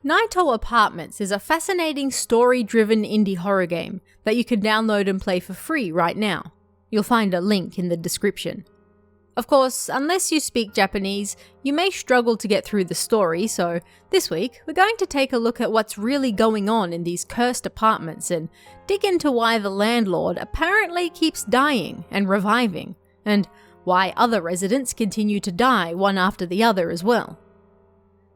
Naito Apartments is a fascinating story-driven indie horror game that you can download and play for free right now. You'll find a link in the description. Of course, unless you speak Japanese, you may struggle to get through the story, so this week we're going to take a look at what's really going on in these cursed apartments and dig into why the landlord apparently keeps dying and reviving, and why other residents continue to die one after the other as well.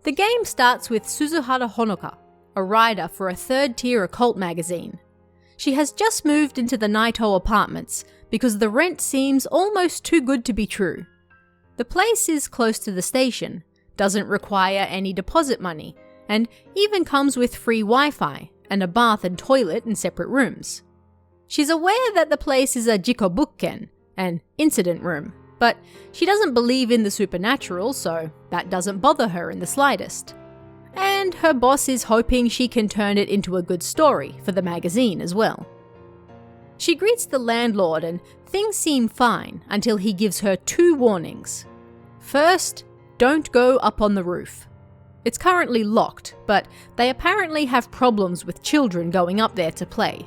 The game starts with Suzuhara Honoka, a writer for a third-tier occult magazine. She has just moved into the Naito apartments because the rent seems almost too good to be true. The place is close to the station, doesn't require any deposit money, and even comes with free Wi-Fi and a bath and toilet in separate rooms. She's aware that the place is a jikobukken, an incident room, but she doesn't believe in the supernatural, so that doesn't bother her in the slightest. And her boss is hoping she can turn it into a good story for the magazine as well. She greets the landlord and things seem fine until he gives her 2 warnings. First, don't go up on the roof. It's currently locked, but they apparently have problems with children going up there to play.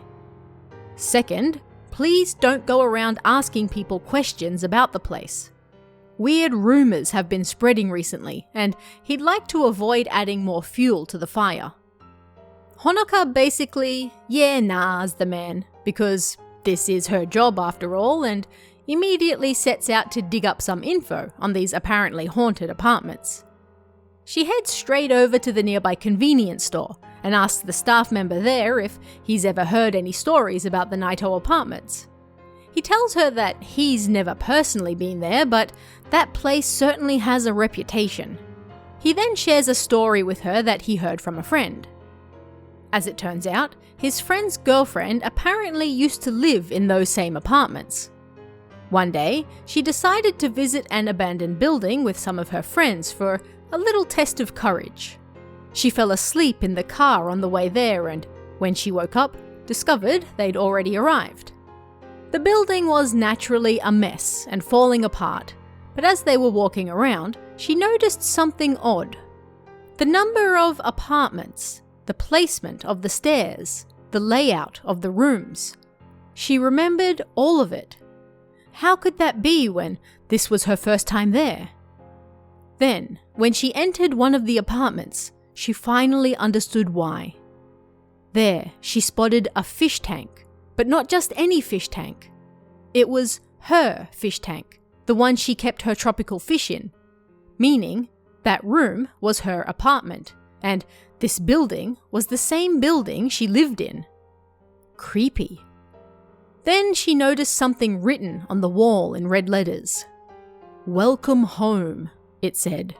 Second, please don't go around asking people questions about the place. Weird rumours have been spreading recently, and he'd like to avoid adding more fuel to the fire. Honoka basically, nahs the man, because this is her job after all, and immediately sets out to dig up some info on these apparently haunted apartments. She heads straight over to the nearby convenience store and asks the staff member there if he's ever heard any stories about the Naito apartments. He tells her that he's never personally been there, but that place certainly has a reputation. He then shares a story with her that he heard from a friend. As it turns out, his friend's girlfriend apparently used to live in those same apartments. One day, she decided to visit an abandoned building with some of her friends for a little test of courage. She fell asleep in the car on the way there and, when she woke up, discovered they'd already arrived. The building was naturally a mess and falling apart, but as they were walking around, she noticed something odd. The number of apartments, the placement of the stairs, the layout of the rooms. She remembered all of it. How could that be when this was her first time there? Then, when she entered one of the apartments, she finally understood why. There, she spotted a fish tank, but not just any fish tank. It was her fish tank, the one she kept her tropical fish in, meaning that room was her apartment, and this building was the same building she lived in. Creepy. Then she noticed something written on the wall in red letters. "Welcome home," it said.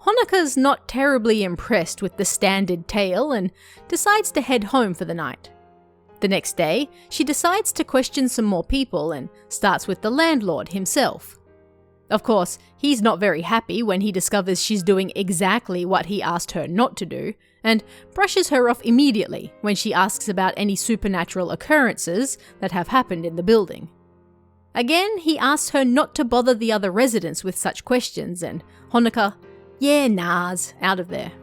Honoka's not terribly impressed with the standard tale and decides to head home for the night. The next day, she decides to question some more people and starts with the landlord himself. Of course, he's not very happy when he discovers she's doing exactly what he asked her not to do, and brushes her off immediately when she asks about any supernatural occurrences that have happened in the building. Again, he asks her not to bother the other residents with such questions, and Honoka, nahs, out of there.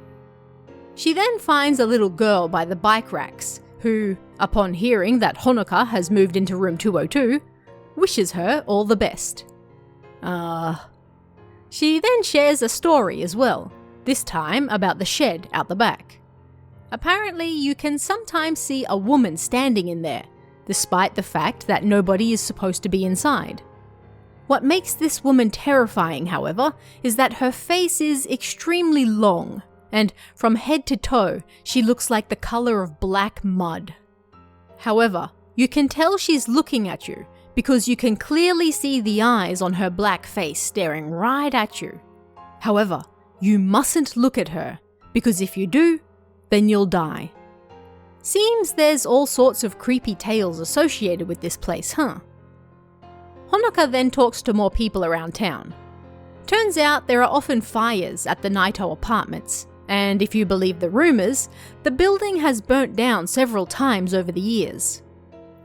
She then finds a little girl by the bike racks, who, upon hearing that Honoka has moved into room 202, wishes her all the best. She then shares a story as well, this time about the shed out the back. Apparently, you can sometimes see a woman standing in there, despite the fact that nobody is supposed to be inside. What makes this woman terrifying, however, is that her face is extremely long, and from head to toe, she looks like the color of black mud. However, you can tell she's looking at you because you can clearly see the eyes on her black face staring right at you. However, you mustn't look at her, because if you do, then you'll die. Seems there's all sorts of creepy tales associated with this place, huh? Honoka then talks to more people around town. Turns out there are often fires at the Naito apartments, and if you believe the rumours, the building has burnt down several times over the years.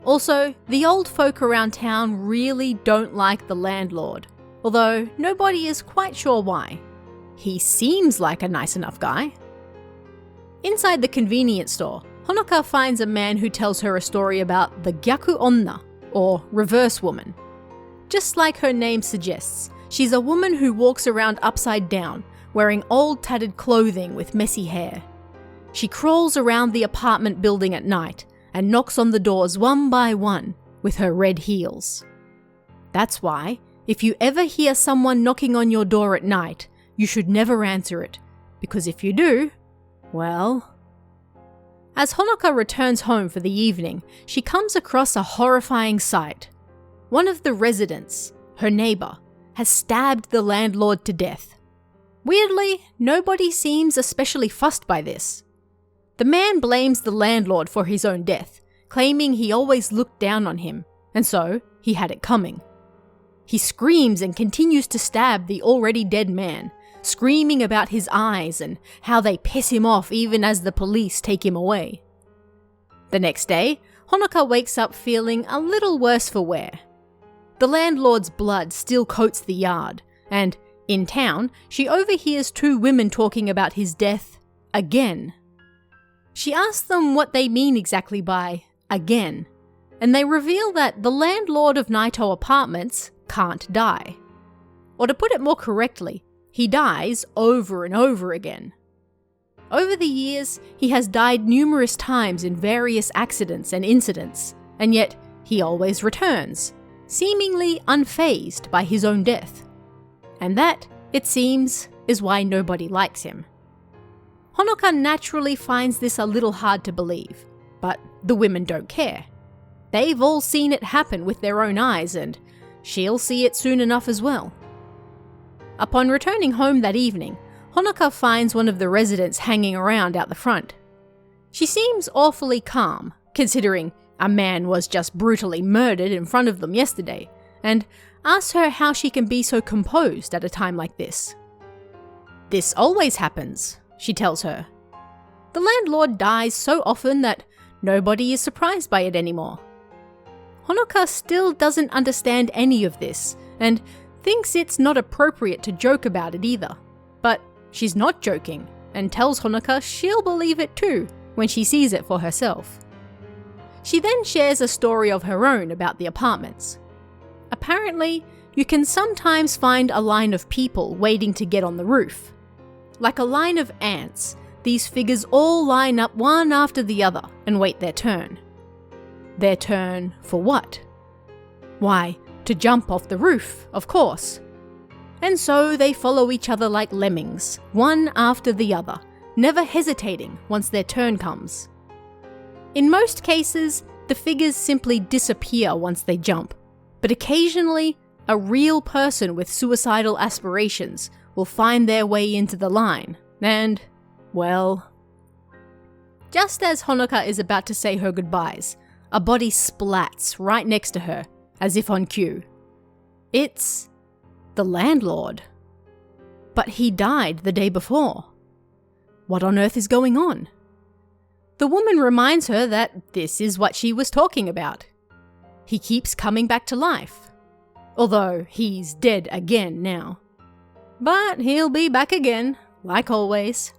Also, the old folk around town really don't like the landlord, although nobody is quite sure why. He seems like a nice enough guy. Inside the convenience store, Honoka finds a man who tells her a story about the Gyaku Onna, or reverse woman. Just like her name suggests, she's a woman who walks around upside down, wearing old tattered clothing with messy hair. She crawls around the apartment building at night and knocks on the doors one by one with her red heels. That's why, if you ever hear someone knocking on your door at night, you should never answer it, because if you do, well... As Honoka returns home for the evening, she comes across a horrifying sight. One of the residents, her neighbour, has stabbed the landlord to death. Weirdly, nobody seems especially fussed by this. The man blames the landlord for his own death, claiming he always looked down on him, and so he had it coming. He screams and continues to stab the already dead man, screaming about his eyes and how they piss him off even as the police take him away. The next day, Honoka wakes up feeling a little worse for wear. The landlord's blood still coats the yard, and in town, she overhears two women talking about his death again. She asks them what they mean exactly by again, and they reveal that the landlord of Naito Apartments can't die. Or to put it more correctly, he dies over and over again. Over the years, he has died numerous times in various accidents and incidents, and yet he always returns, seemingly unfazed by his own death. And that, it seems, is why nobody likes him. Honoka naturally finds this a little hard to believe, but the women don't care. They've all seen it happen with their own eyes, and she'll see it soon enough as well. Upon returning home that evening, Honoka finds one of the residents hanging around out the front. She seems awfully calm, considering a man was just brutally murdered in front of them yesterday, and asks her how she can be so composed at a time like this. "This always happens," she tells her. "The landlord dies so often that nobody is surprised by it anymore." Honoka still doesn't understand any of this, and thinks it's not appropriate to joke about it either. But she's not joking, and tells Honoka she'll believe it too when she sees it for herself. She then shares a story of her own about the apartments. Apparently, you can sometimes find a line of people waiting to get on the roof. Like a line of ants, these figures all line up one after the other and wait their turn. Their turn for what? Why, to jump off the roof, of course. And so they follow each other like lemmings, one after the other, never hesitating once their turn comes. In most cases, the figures simply disappear once they jump, but occasionally, a real person with suicidal aspirations will find their way into the line, and, well... Just as Honoka is about to say her goodbyes, a body splats right next to her, as if on cue. It's the landlord. But he died the day before. What on earth is going on? The woman reminds her that this is what she was talking about. He keeps coming back to life. Although he's dead again now. But he'll be back again, like always.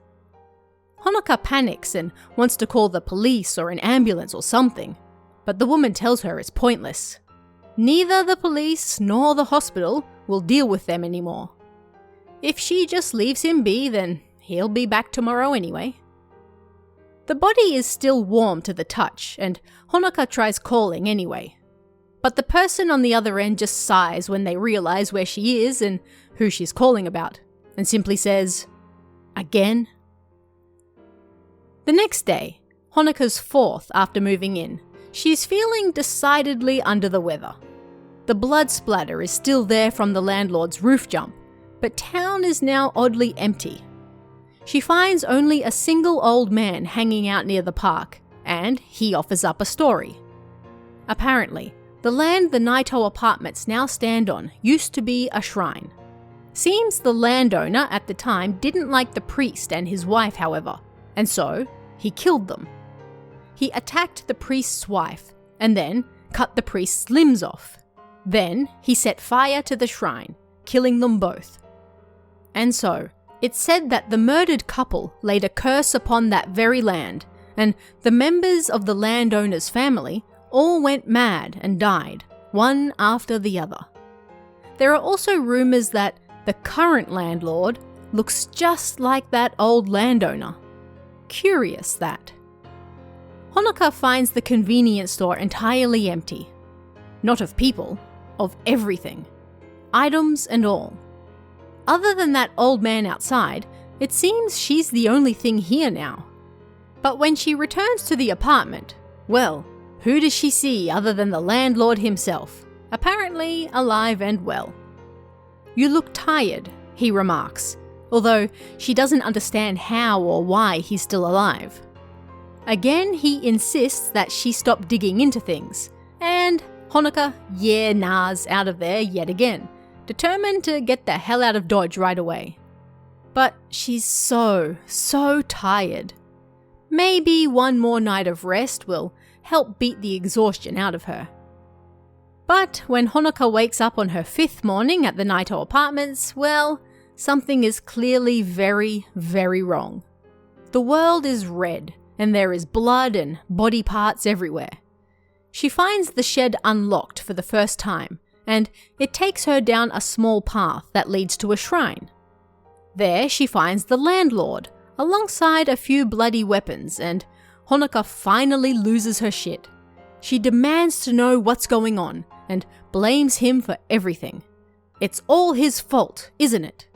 Honoka panics and wants to call the police or an ambulance or something, but the woman tells her it's pointless. Neither the police nor the hospital will deal with them anymore. If she just leaves him be, then he'll be back tomorrow anyway. The body is still warm to the touch, and Honoka tries calling anyway. But the person on the other end just sighs when they realize where she is and who she's calling about, and simply says, "Again?" The next day, Honoka's fourth after moving in, she's feeling decidedly under the weather. The blood splatter is still there from the landlord's roof jump, but town is now oddly empty. She finds only a single old man hanging out near the park, and he offers up a story. Apparently, the land the Naito apartments now stand on used to be a shrine. Seems the landowner at the time didn't like the priest and his wife, however, and so he killed them. He attacked the priest's wife, and then cut the priest's limbs off. Then he set fire to the shrine, killing them both. And so, It's said that the murdered couple laid a curse upon that very land, and the members of the landowner's family all went mad and died, one after the other. There are also rumours that the current landlord looks just like that old landowner. Curious that. Honoka finds the convenience store entirely empty. Not of people, of everything. Items and all. Other than that old man outside, it seems she's the only thing here now. But when she returns to the apartment, well, who does she see other than the landlord himself, apparently alive and well. "You look tired," he remarks, although she doesn't understand how or why he's still alive. Again, he insists that she stop digging into things, and Honoka nahs out of there yet again, determined to get the hell out of Dodge right away. But she's so tired. Maybe one more night of rest will help beat the exhaustion out of her. But when Honoka wakes up on her 5th morning at the Naito apartments, well, something is clearly very, very wrong. The world is red, and there is blood and body parts everywhere. She finds the shed unlocked for the first time, and it takes her down a small path that leads to a shrine. There she finds the landlord, alongside a few bloody weapons, and Honoka finally loses her shit. She demands to know what's going on, and blames him for everything. It's all his fault, isn't it?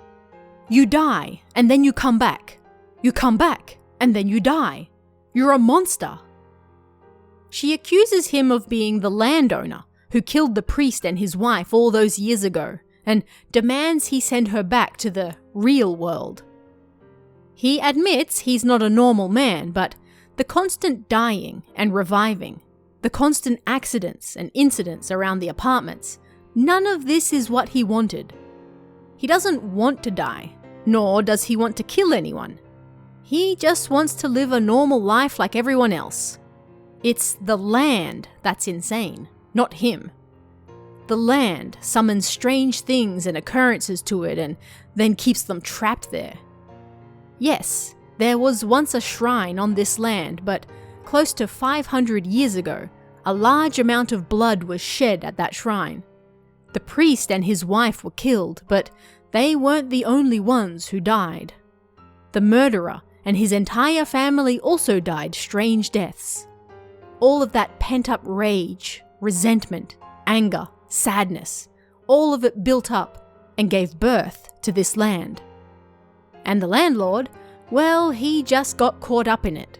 You die, and then you come back. You come back, and then you die. You're a monster. She accuses him of being the landowner who killed the priest and his wife all those years ago, and demands he send her back to the real world. He admits he's not a normal man, but the constant dying and reviving, the constant accidents and incidents around the apartments, none of this is what he wanted. He doesn't want to die, nor does he want to kill anyone. He just wants to live a normal life like everyone else. It's the land that's insane, not him. The land summons strange things and occurrences to it and then keeps them trapped there. Yes, there was once a shrine on this land, but close to 500 years ago, a large amount of blood was shed at that shrine. The priest and his wife were killed, but they weren't the only ones who died. The murderer and his entire family also died strange deaths. All of that pent-up rage, resentment, anger, sadness, all of it built up and gave birth to this land. And the landlord, well, he just got caught up in it.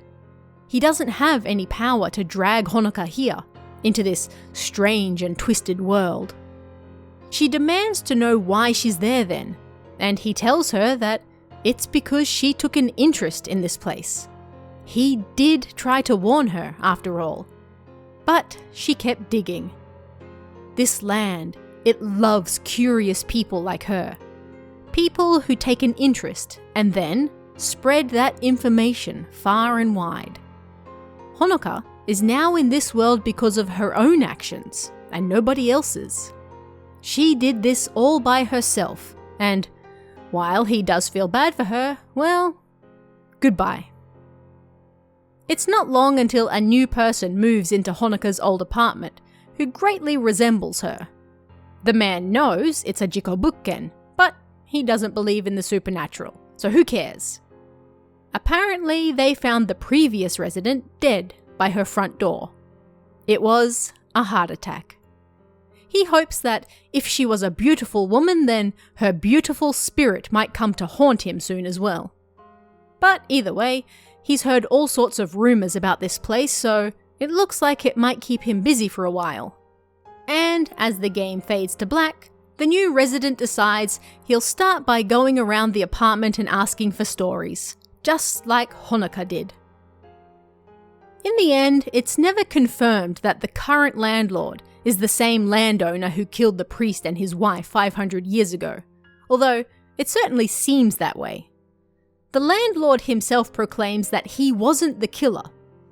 He doesn't have any power to drag Honoka here, into this strange and twisted world. She demands to know why she's there then, and he tells her that it's because she took an interest in this place. He did try to warn her, after all, but she kept digging. This land, it loves curious people like her. People who take an interest and then spread that information far and wide. Honoka is now in this world because of her own actions and nobody else's. She did this all by herself, and while he does feel bad for her, well, goodbye. It's not long until a new person moves into Honoka's old apartment, who greatly resembles her. The man knows it's a jikobukken, but he doesn't believe in the supernatural, so who cares? Apparently, they found the previous resident dead by her front door. It was a heart attack. He hopes that if she was a beautiful woman, then her beautiful spirit might come to haunt him soon as well. But either way, he's heard all sorts of rumours about this place, so it looks like it might keep him busy for a while. And as the game fades to black, the new resident decides he'll start by going around the apartment and asking for stories, just like Honoka did. In the end, it's never confirmed that the current landlord is the same landowner who killed the priest and his wife 500 years ago, although it certainly seems that way. The landlord himself proclaims that he wasn't the killer,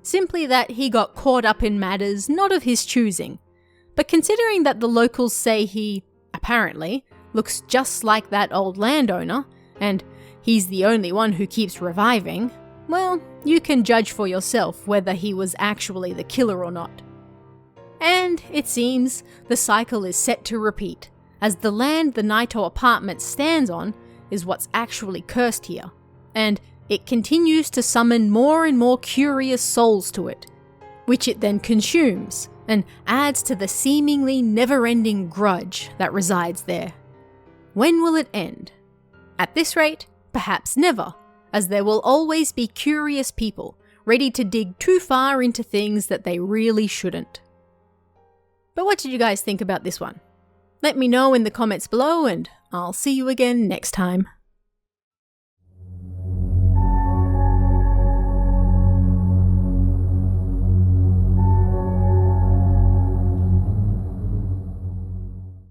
simply that he got caught up in matters not of his choosing. But considering that the locals say he, apparently, looks just like that old landowner, and he's the only one who keeps reviving, well, you can judge for yourself whether he was actually the killer or not. And, it seems, the cycle is set to repeat, as the land the Naito apartment stands on is what's actually cursed here, and it continues to summon more and more curious souls to it, which it then consumes, and adds to the seemingly never-ending grudge that resides there. When will it end? At this rate, perhaps never, as there will always be curious people ready to dig too far into things that they really shouldn't. But what did you guys think about this one? Let me know in the comments below, and I'll see you again next time.